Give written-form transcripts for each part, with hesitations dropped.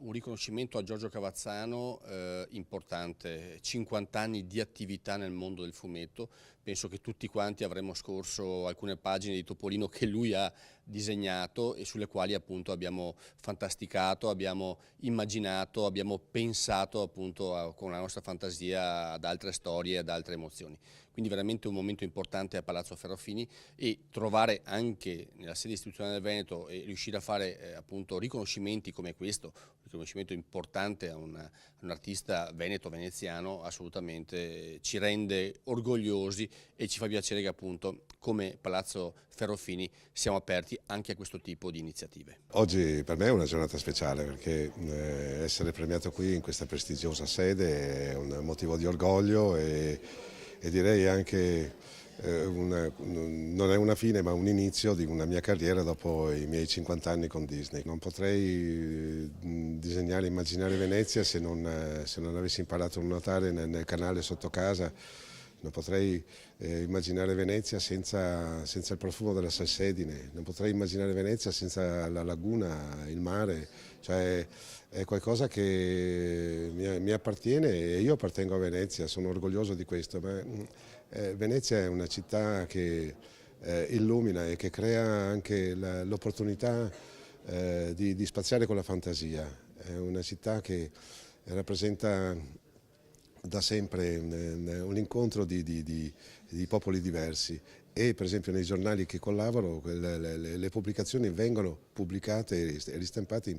Un riconoscimento a Giorgio Cavazzano importante, 50 anni di attività nel mondo del fumetto. Penso che tutti quanti avremmo scorso alcune pagine di Topolino che lui ha disegnato e sulle quali appunto abbiamo fantasticato, abbiamo immaginato, abbiamo pensato appunto con la nostra fantasia ad altre storie, ad altre emozioni. Quindi veramente un momento importante a Palazzo Ferrofini, e trovare anche nella sede istituzionale del Veneto e riuscire a fare appunto riconoscimenti come questo, un riconoscimento importante a un artista veneto-veneziano, assolutamente ci rende orgogliosi e ci fa piacere che appunto come Palazzo Ferrofini siamo aperti anche a questo tipo di iniziative. Oggi per me è una giornata speciale perché essere premiato qui in questa prestigiosa sede è un motivo di orgoglio e direi anche non è una fine ma un inizio di una mia carriera dopo i miei 50 anni con Disney. Non potrei disegnare e immaginare Venezia se non avessi imparato a nuotare nel canale sotto casa. Non potrei immaginare Venezia senza il profumo della salsedine, non potrei immaginare Venezia senza la laguna, il mare, cioè è qualcosa che mi appartiene e io appartengo a Venezia, sono orgoglioso di questo. Ma, Venezia è una città che illumina e che crea anche l'opportunità di spaziare con la fantasia, è una città che rappresenta da sempre un incontro di popoli diversi e per esempio nei giornali che collaboro le pubblicazioni vengono pubblicate e ristampate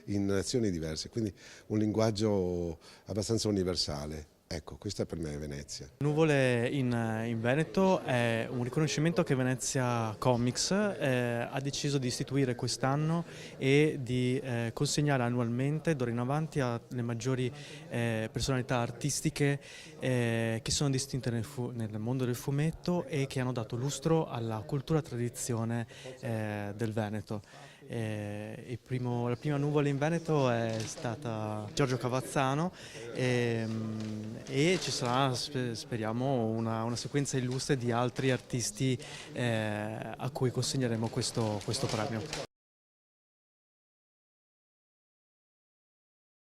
in nazioni diverse, quindi un linguaggio abbastanza universale. Ecco, questa per me è Venezia. Nuvole in Veneto è un riconoscimento che Venezia Comics ha deciso di istituire quest'anno e di consegnare annualmente d'ora in avanti alle maggiori personalità artistiche che sono distinte nel mondo del fumetto e che hanno dato lustro alla cultura e tradizione del Veneto. La prima nuvola in Veneto è stata Giorgio Cavazzano e ci sarà, speriamo, una sequenza illustre di altri artisti a cui consegneremo questo premio.